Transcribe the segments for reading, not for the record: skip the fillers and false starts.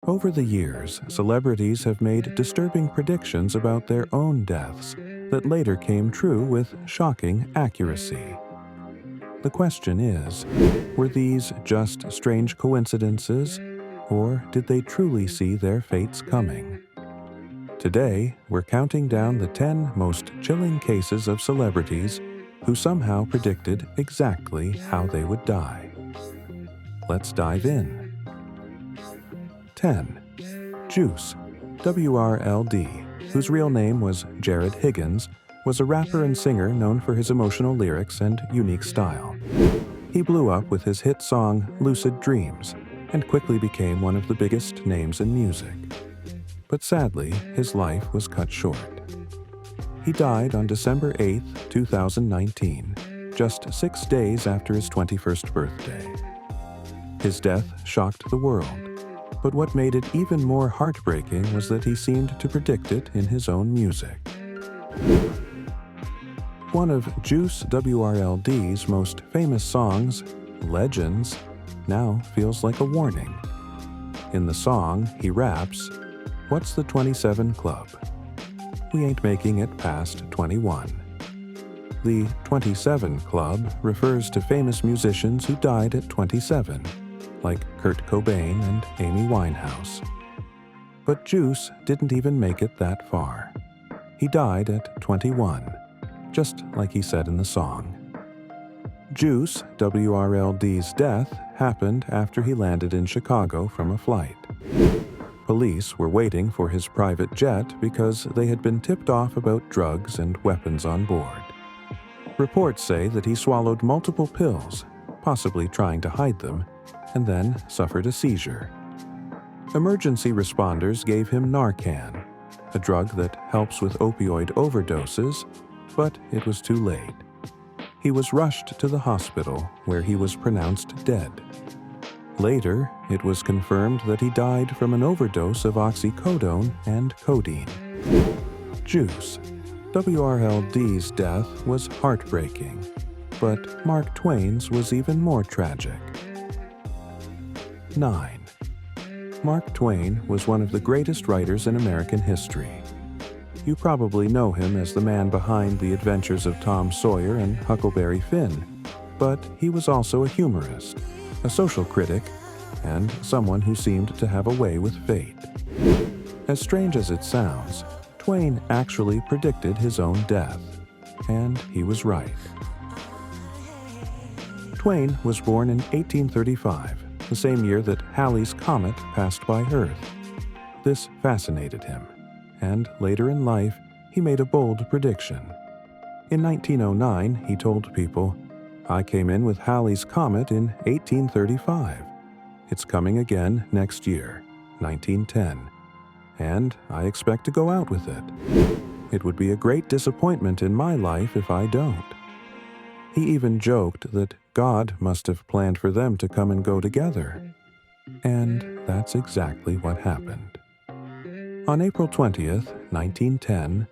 Over the years, celebrities have made disturbing predictions about their own deaths that later came true with shocking accuracy. The question is, were these just strange coincidences, or did they truly see their fates coming? Today, we're counting down the 10 most chilling cases of celebrities who somehow predicted exactly how they would die. Let's dive in. 10. Juice, WRLD, whose real name was Jared Higgins, was a rapper and singer known for his emotional lyrics and unique style. He blew up with his hit song Lucid Dreams and quickly became one of the biggest names in music. But sadly, his life was cut short. He died on December 8, 2019, just 6 days after his 21st birthday. His death shocked the world, but what made it even more heartbreaking was that he seemed to predict it in his own music. One of Juice WRLD's most famous songs, Legends, now feels like a warning. In the song, he raps, "What's the 27 Club? We ain't making it past 21." The 27 Club refers to famous musicians who died at 27, like Kurt Cobain and Amy Winehouse. But Juice didn't even make it that far. He died at 21, just like he said in the song. Juice WRLD's death happened after he landed in Chicago from a flight. Police were waiting for his private jet because they had been tipped off about drugs and weapons on board. Reports say that he swallowed multiple pills, possibly trying to hide them, and then suffered a seizure. Emergency responders gave him Narcan, a drug that helps with opioid overdoses, but it was too late. He was rushed to the hospital, where he was pronounced dead. Later, it was confirmed that he died from an overdose of oxycodone and codeine. Juice, WRLD's death was heartbreaking, but Mark Twain's was even more tragic. 9. Mark Twain was one of the greatest writers in American history. You probably know him as the man behind The Adventures of Tom Sawyer and Huckleberry Finn, but he was also a humorist, a social critic, and someone who seemed to have a way with fate. As strange as it sounds, Twain actually predicted his own death, and he was right. Twain was born in 1835, the same year that Halley's Comet passed by Earth. This fascinated him, and later in life, he made a bold prediction. In 1909, he told people, "I came in with Halley's Comet in 1835. It's coming again next year, 1910, and I expect to go out with it. It would be a great disappointment in my life if I don't." He even joked that God must have planned for them to come and go together. And that's exactly what happened. On April 20th, 1910,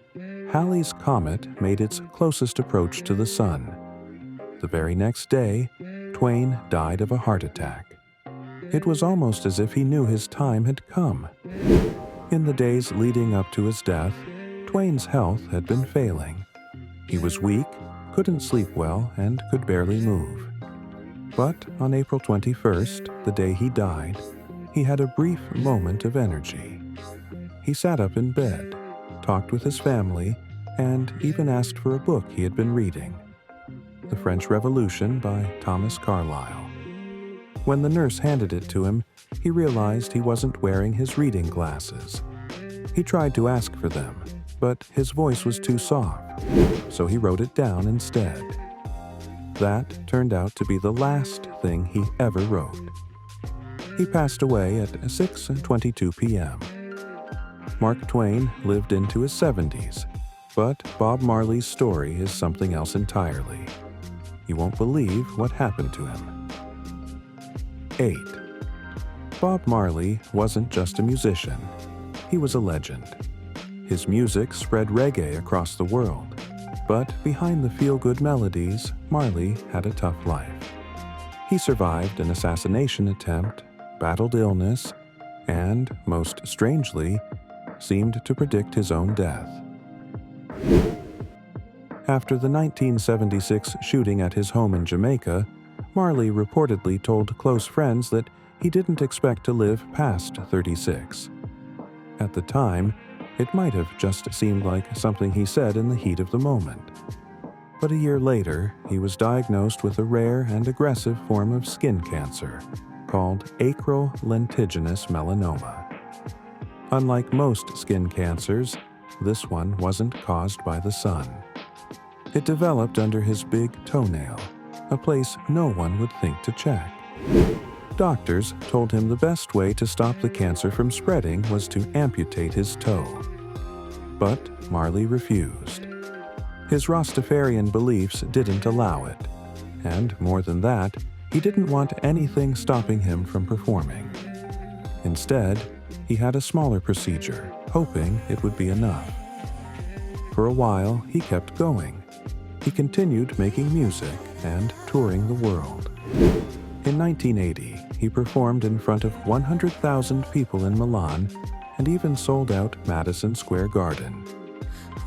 Halley's Comet made its closest approach to the Sun. The very next day, Twain died of a heart attack. It was almost as if he knew his time had come. In the days leading up to his death, Twain's health had been failing. He was weak, couldn't sleep well, and could barely move. But on April 21st, the day he died, he had a brief moment of energy. He sat up in bed, talked with his family, and even asked for a book he had been reading, The French Revolution by Thomas Carlyle. When the nurse handed it to him, he realized he wasn't wearing his reading glasses. He tried to ask for them, but his voice was too soft, so he wrote it down instead. That turned out to be the last thing he ever wrote. He passed away at 6:22 p.m. Mark Twain lived into his 70s, but Bob Marley's story is something else entirely. You won't believe what happened to him. 8. Bob Marley wasn't just a musician. He was a legend. His music spread reggae across the world, but behind the feel-good melodies, Marley had a tough life. He survived an assassination attempt, battled illness, and, most strangely, seemed to predict his own death. After the 1976 shooting at his home in Jamaica, Marley reportedly told close friends that he didn't expect to live past 36. At the time, it might have just seemed like something he said in the heat of the moment. But a year later, he was diagnosed with a rare and aggressive form of skin cancer called acral lentiginous melanoma. Unlike most skin cancers, this one wasn't caused by the sun. It developed under his big toenail, a place no one would think to check. Doctors told him the best way to stop the cancer from spreading was to amputate his toe. But Marley refused. His Rastafarian beliefs didn't allow it, and more than that, he didn't want anything stopping him from performing. Instead, he had a smaller procedure, hoping it would be enough. For a while, he kept going. He continued making music and touring the world. In 1980, he performed in front of 100,000 people in Milan and even sold out Madison Square Garden.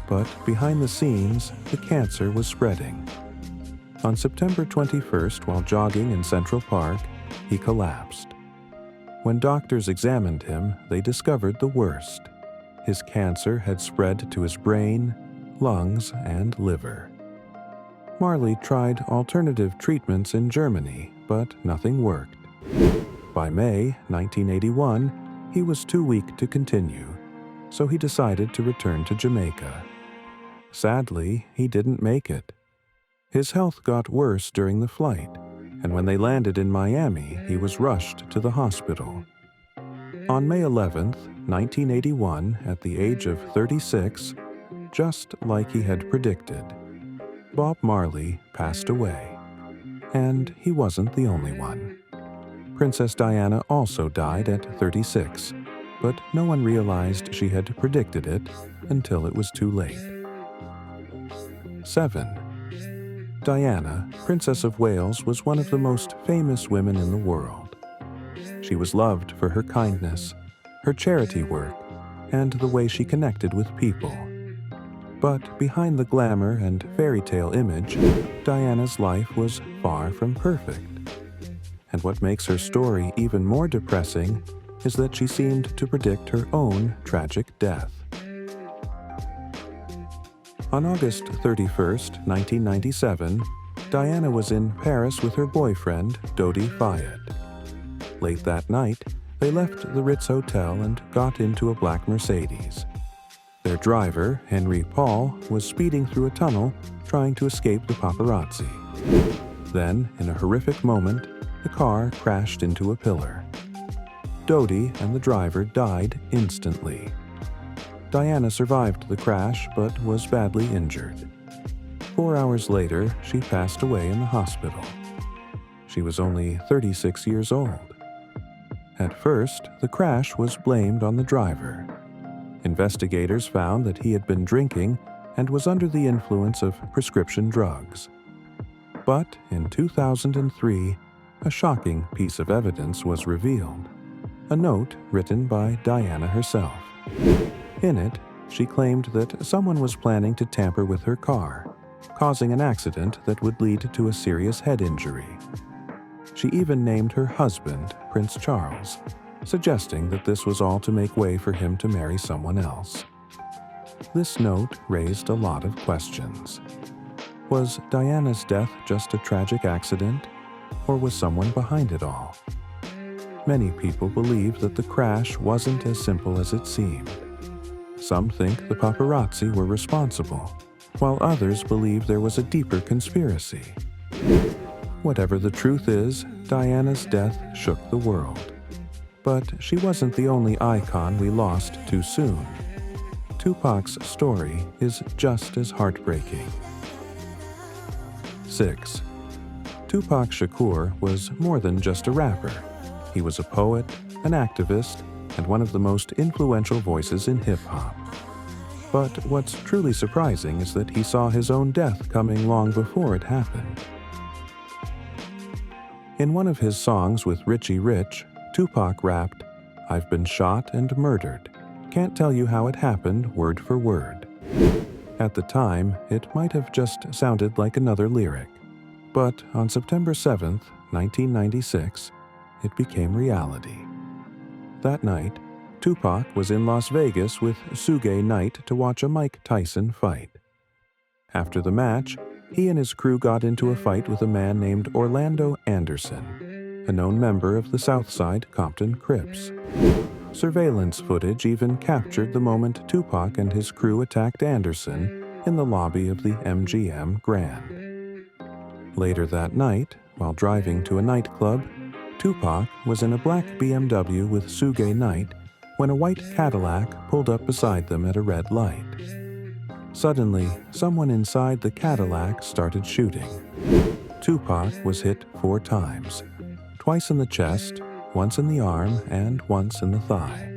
But behind the scenes, the cancer was spreading. On September 21st, while jogging in Central Park, he collapsed. When doctors examined him, they discovered the worst. His cancer had spread to his brain, lungs, and liver. Marley tried alternative treatments in Germany, but nothing worked. By May 1981, he was too weak to continue, so he decided to return to Jamaica. Sadly, he didn't make it. His health got worse during the flight, and when they landed in Miami, he was rushed to the hospital. On May 11, 1981, at the age of 36, just like he had predicted, Bob Marley passed away. And he wasn't the only one. Princess Diana also died at 36, but no one realized she had predicted it until it was too late. 7. Diana, Princess of Wales, was one of the most famous women in the world. She was loved for her kindness, her charity work, and the way she connected with people. But behind the glamour and fairy tale image, Diana's life was far from perfect. And what makes her story even more depressing is that she seemed to predict her own tragic death. On August 31st, 1997, Diana was in Paris with her boyfriend, Dodi Fayed. Late that night, they left the Ritz Hotel and got into a black Mercedes. Their driver, Henry Paul, was speeding through a tunnel, trying to escape the paparazzi. Then, in a horrific moment, the car crashed into a pillar. Dodi and the driver died instantly. Diana survived the crash but was badly injured. 4 hours later, she passed away in the hospital. She was only 36 years old. At first, the crash was blamed on the driver. Investigators found that he had been drinking and was under the influence of prescription drugs. But in 2003, a shocking piece of evidence was revealed. A note written by Diana herself. In it, she claimed that someone was planning to tamper with her car, causing an accident that would lead to a serious head injury. She even named her husband, Prince Charles, suggesting that this was all to make way for him to marry someone else. This note raised a lot of questions. Was Diana's death just a tragic accident, or was someone behind it all? Many people believe that the crash wasn't as simple as it seemed. Some think the paparazzi were responsible, while others believe there was a deeper conspiracy. Whatever the truth is, Diana's death shook the world. But she wasn't the only icon we lost too soon. Tupac's story is just as heartbreaking. 6. Tupac Shakur was more than just a rapper. He was a poet, an activist, and one of the most influential voices in hip-hop. But what's truly surprising is that he saw his own death coming long before it happened. In one of his songs with Richie Rich, Tupac rapped, "I've been shot and murdered. Can't tell you how it happened word for word." At the time, it might have just sounded like another lyric. But on September 7, 1996, it became reality. That night, Tupac was in Las Vegas with Suge Knight to watch a Mike Tyson fight. After the match, he and his crew got into a fight with a man named Orlando Anderson, a known member of the Southside Compton Crips. Surveillance footage even captured the moment Tupac and his crew attacked Anderson in the lobby of the MGM Grand. Later that night, while driving to a nightclub, Tupac was in a black BMW with Suge Knight when a white Cadillac pulled up beside them at a red light. Suddenly, someone inside the Cadillac started shooting. Tupac was hit 4 times, twice in the chest, once in the arm, and once in the thigh.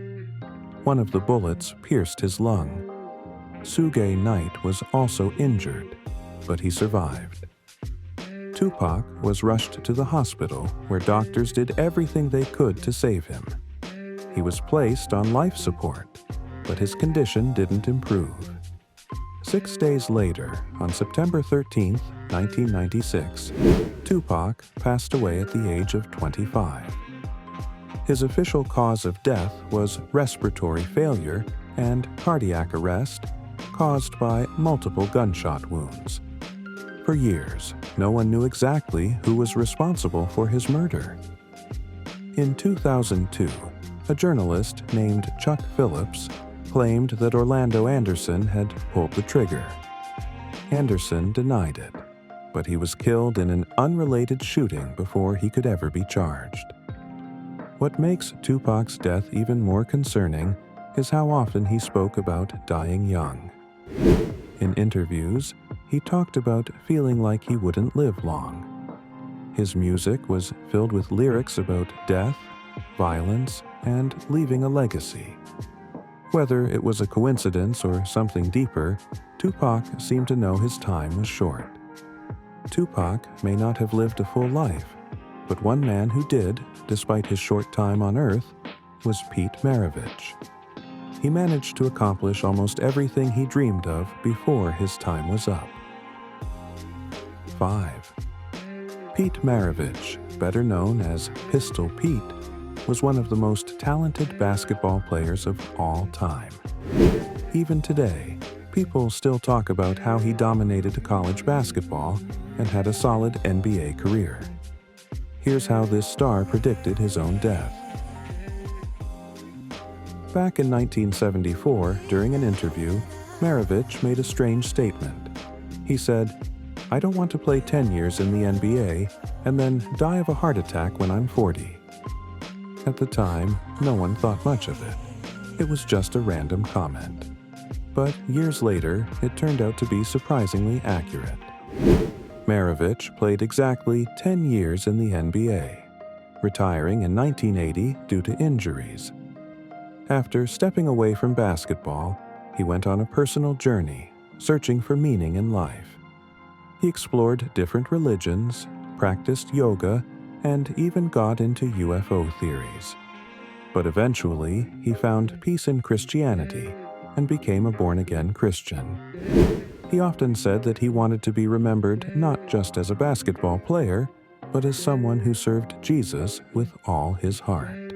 One of the bullets pierced his lung. Suge Knight was also injured, but he survived. Tupac was rushed to the hospital where doctors did everything they could to save him. He was placed on life support, but his condition didn't improve. 6 days later, on September 13, 1996, Tupac passed away at the age of 25. His official cause of death was respiratory failure and cardiac arrest caused by multiple gunshot wounds. For years, no one knew exactly who was responsible for his murder. In 2002, a journalist named Chuck Phillips claimed that Orlando Anderson had pulled the trigger. Anderson denied it, but he was killed in an unrelated shooting before he could ever be charged. What makes Tupac's death even more concerning is how often he spoke about dying young. In interviews, he talked about feeling like he wouldn't live long. His music was filled with lyrics about death, violence, and leaving a legacy. Whether it was a coincidence or something deeper, Tupac seemed to know his time was short. Tupac may not have lived a full life, but one man who did, despite his short time on Earth, was Pete Maravich. He managed to accomplish almost everything he dreamed of before his time was up. 5. Pete Maravich, better known as Pistol Pete, was one of the most talented basketball players of all time. Even today, people still talk about how he dominated college basketball and had a solid NBA career. Here's how this star predicted his own death. Back in 1974, during an interview, Maravich made a strange statement. He said, "I don't want to play 10 years in the NBA and then die of a heart attack when I'm 40. At the time, no one thought much of it. It was just a random comment. But years later, it turned out to be surprisingly accurate. Maravich played exactly 10 years in the NBA, retiring in 1980 due to injuries. After stepping away from basketball, he went on a personal journey, searching for meaning in life. He explored different religions, practiced yoga, and even got into UFO theories. But eventually, he found peace in Christianity and became a born-again Christian. He often said that he wanted to be remembered not just as a basketball player, but as someone who served Jesus with all his heart.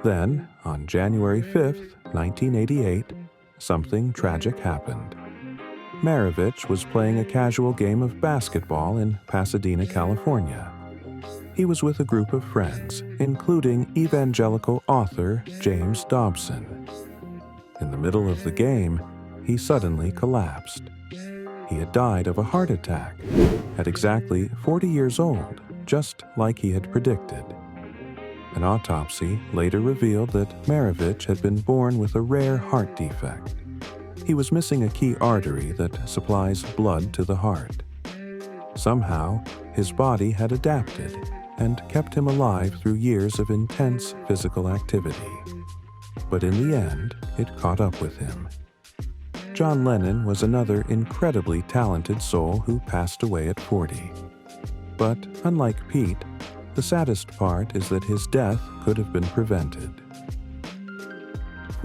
Then, on January 5, 1988, something tragic happened. Maravich was playing a casual game of basketball in Pasadena, California. He was with a group of friends, including evangelical author James Dobson. In the middle of the game, he suddenly collapsed. He had died of a heart attack at exactly 40 years old, just like he had predicted. An autopsy later revealed that Maravich had been born with a rare heart defect. He was missing a key artery that supplies blood to the heart. Somehow, his body had adapted and kept him alive through years of intense physical activity. But in the end, it caught up with him. John Lennon was another incredibly talented soul who passed away at 40. But unlike Pete, the saddest part is that his death could have been prevented.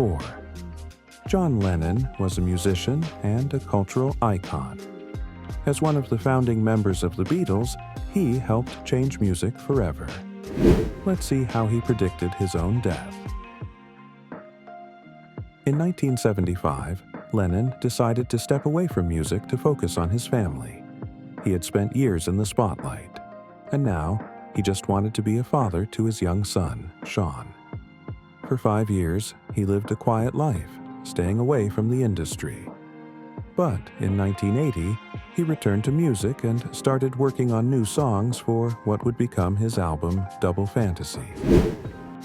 1954. John Lennon was a musician and a cultural icon. As one of the founding members of the Beatles, he helped change music forever. Let's see how he predicted his own death. In 1975, Lennon decided to step away from music to focus on his family. He had spent years in the spotlight, and now he just wanted to be a father to his young son, Sean. For 5 years, he lived a quiet life, staying away from the industry. But in 1980, he returned to music and started working on new songs for what would become his album, Double Fantasy.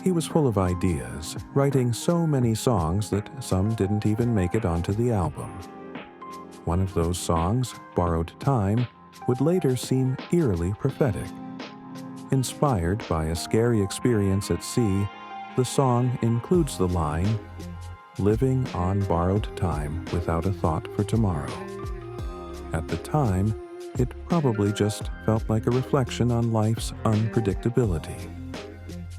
He was full of ideas, writing so many songs that some didn't even make it onto the album. One of those songs, Borrowed Time, would later seem eerily prophetic. Inspired by a scary experience at sea, the song includes the line, "Living on borrowed time without a thought for tomorrow." At the time, it probably just felt like a reflection on life's unpredictability.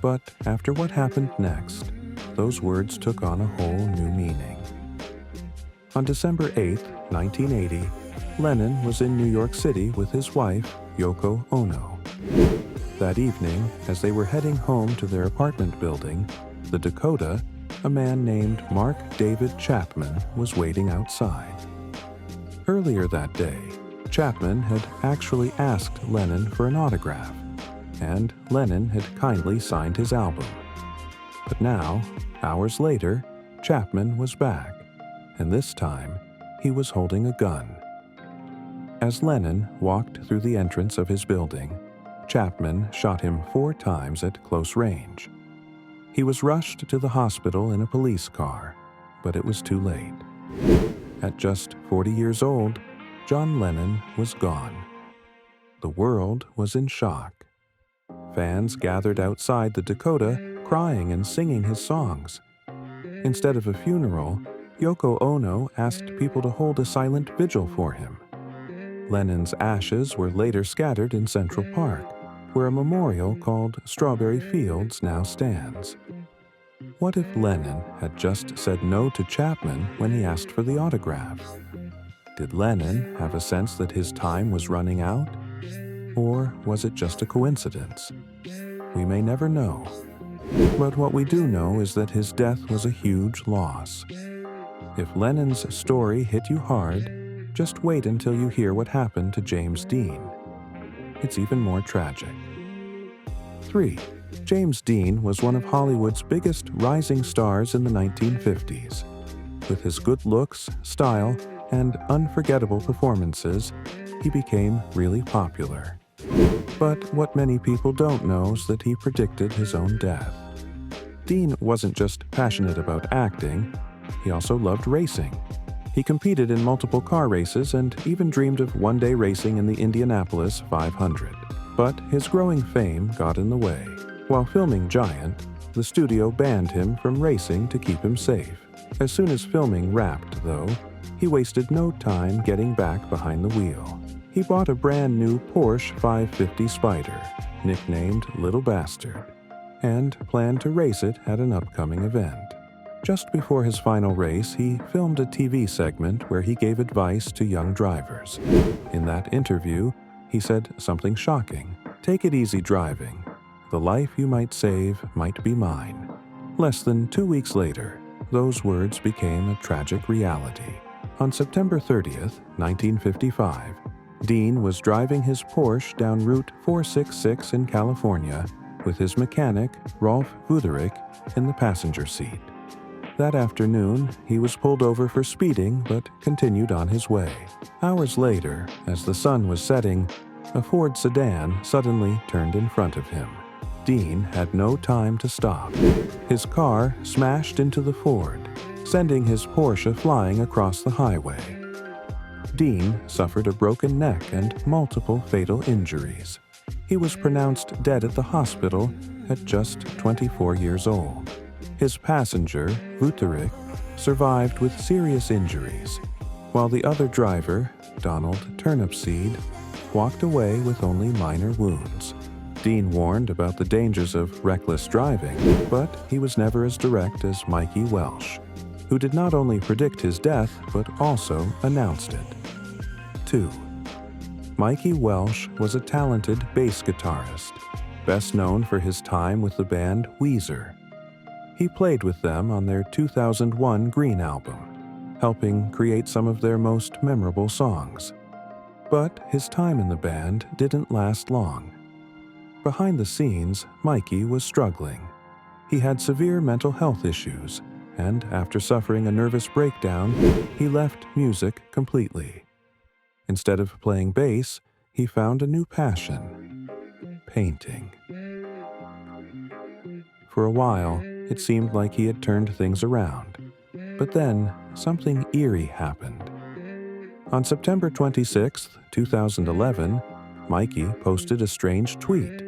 But after what happened next, those words took on a whole new meaning. On December 8, 1980, Lennon was in New York City with his wife, Yoko Ono. That evening, as they were heading home to their apartment building, the Dakota, a man named Mark David Chapman was waiting outside. Earlier that day, Chapman had actually asked Lennon for an autograph, and Lennon had kindly signed his album. But now, hours later, Chapman was back, and this time he was holding a gun. As Lennon walked through the entrance of his building, Chapman shot him 4 times at close range. He was rushed to the hospital in a police car, but it was too late. At just 40 years old, John Lennon was gone. The world was in shock. Fans gathered outside the Dakota, crying and singing his songs. Instead of a funeral, Yoko Ono asked people to hold a silent vigil for him. Lennon's ashes were later scattered in Central Park, where a memorial called Strawberry Fields now stands. What if Lennon had just said no to Chapman when he asked for the autograph? Did Lennon have a sense that his time was running out? Or was it just a coincidence? We may never know. But what we do know is that his death was a huge loss. If Lennon's story hit you hard, just wait until you hear what happened to James Dean. It's even more tragic. 3. James Dean was one of Hollywood's biggest rising stars in the 1950s. With his good looks, style, and unforgettable performances, he became really popular. But what many people don't know is that he predicted his own death. Dean wasn't just passionate about acting, he also loved racing. He competed in multiple car races and even dreamed of one day racing in the Indianapolis 500. But his growing fame got in the way. While filming Giant, the studio banned him from racing to keep him safe. As soon as filming wrapped, though, he wasted no time getting back behind the wheel. He bought a brand new Porsche 550 Spider, nicknamed Little Bastard, and planned to race it at an upcoming event. Just before his final race, he filmed a TV segment where he gave advice to young drivers. In that interview, he said something shocking. "Take it easy driving. The life you might save might be mine." Less than 2 weeks later, those words became a tragic reality. On September 30th, 1955, Dean was driving his Porsche down Route 466 in California with his mechanic, Rolf Wütherich, in the passenger seat. That afternoon, he was pulled over for speeding but continued on his way. Hours later, as the sun was setting, a Ford sedan suddenly turned in front of him. Dean had no time to stop. His car smashed into the Ford, sending his Porsche flying across the highway. Dean suffered a broken neck and multiple fatal injuries. He was pronounced dead at the hospital at just 24 years old. His passenger, Wütherich, survived with serious injuries, while the other driver, Donald Turnipseed, walked away with only minor wounds. Dean warned about the dangers of reckless driving, but he was never as direct as Mikey Welsh, who did not only predict his death but also announced it. 2. Mikey Welsh was a talented bass guitarist, best known for his time with the band Weezer. He played with them on their 2001 Green album, helping create some of their most memorable songs. But his time in the band didn't last long. Behind the scenes, Mikey was struggling. He had severe mental health issues, and after suffering a nervous breakdown, he left music completely. Instead of playing bass, he found a new passion: painting. For a while, it seemed like he had turned things around. But then, something eerie happened. On September 26, 2011, Mikey posted a strange tweet.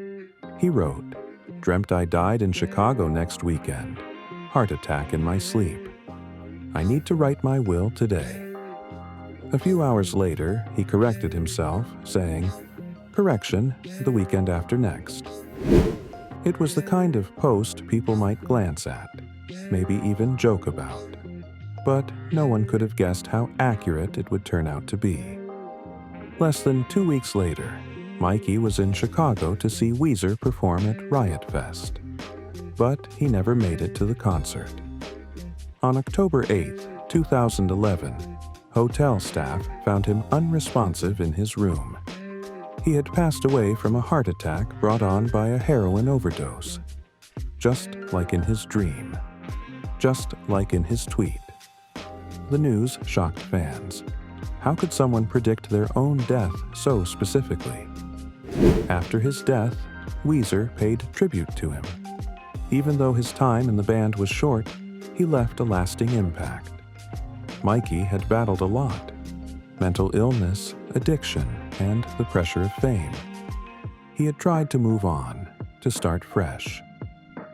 He wrote, "Dreamt I died in Chicago next weekend. Heart attack in my sleep. I need to write my will today." A few hours later, he corrected himself, saying, "Correction, the weekend after next." It was the kind of post people might glance at, maybe even joke about. But no one could have guessed how accurate it would turn out to be. Less than 2 weeks later, Mikey was in Chicago to see Weezer perform at Riot Fest. But he never made it to the concert. On October 8, 2011, hotel staff found him unresponsive in his room. He had passed away from a heart attack brought on by a heroin overdose. Just like in his dream. Just like in his tweet. The news shocked fans. How could someone predict their own death so specifically? After his death, Weezer paid tribute to him. Even though his time in the band was short, he left a lasting impact. Mikey had battled a lot: mental illness, addiction, and the pressure of fame. He had tried to move on, to start fresh.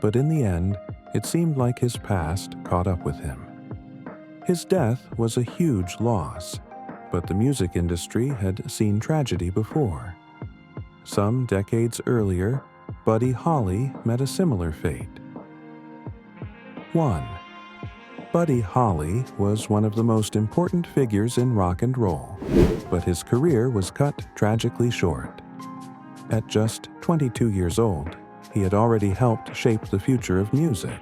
But in the end, it seemed like his past caught up with him. His death was a huge loss, but the music industry had seen tragedy before. Some decades earlier, Buddy Holly met a similar fate. 1. Buddy Holly was one of the most important figures in rock and roll, but his career was cut tragically short. At just 22 years old, he had already helped shape the future of music.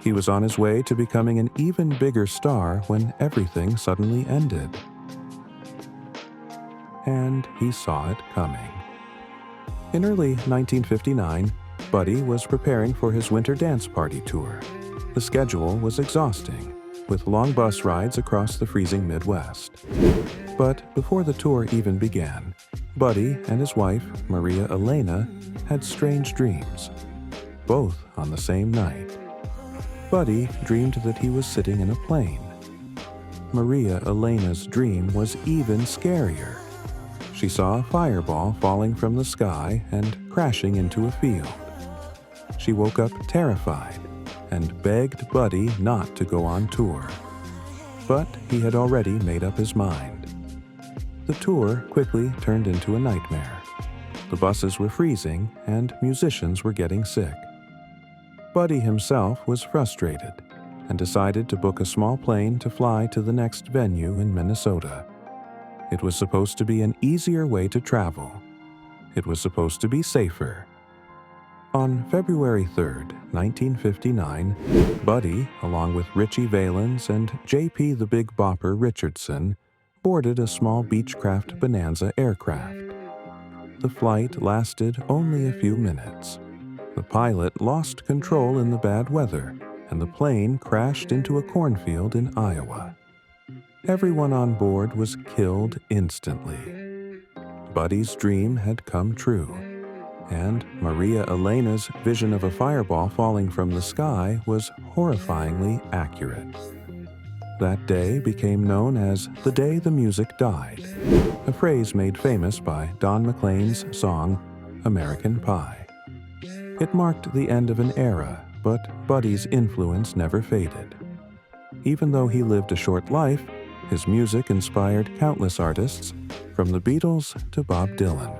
He was on his way to becoming an even bigger star when everything suddenly ended. And he saw it coming. In early 1959, Buddy was preparing for his winter dance party tour. The schedule was exhausting, with long bus rides across the freezing Midwest. But before the tour even began, Buddy and his wife, Maria Elena, had strange dreams, both on the same night. Buddy dreamed that he was sitting in a plane. Maria Elena's dream was even scarier. She saw a fireball falling from the sky and crashing into a field. She woke up terrified and begged Buddy not to go on tour. But he had already made up his mind. The tour quickly turned into a nightmare. The buses were freezing and musicians were getting sick. Buddy himself was frustrated and decided to book a small plane to fly to the next venue in Minnesota. It was supposed to be an easier way to travel. It was supposed to be safer. On February 3, 1959, Buddy, along with Ritchie Valens and J.P. the Big Bopper Richardson, boarded a small Beechcraft Bonanza aircraft. The flight lasted only a few minutes. The pilot lost control in the bad weather, and the plane crashed into a cornfield in Iowa. Everyone on board was killed instantly. Buddy's dream had come true, and Maria Elena's vision of a fireball falling from the sky was horrifyingly accurate. That day became known as the day the music died, a phrase made famous by Don McLean's song, American Pie. It marked the end of an era, but Buddy's influence never faded. Even though he lived a short life, his music inspired countless artists, from the Beatles to Bob Dylan.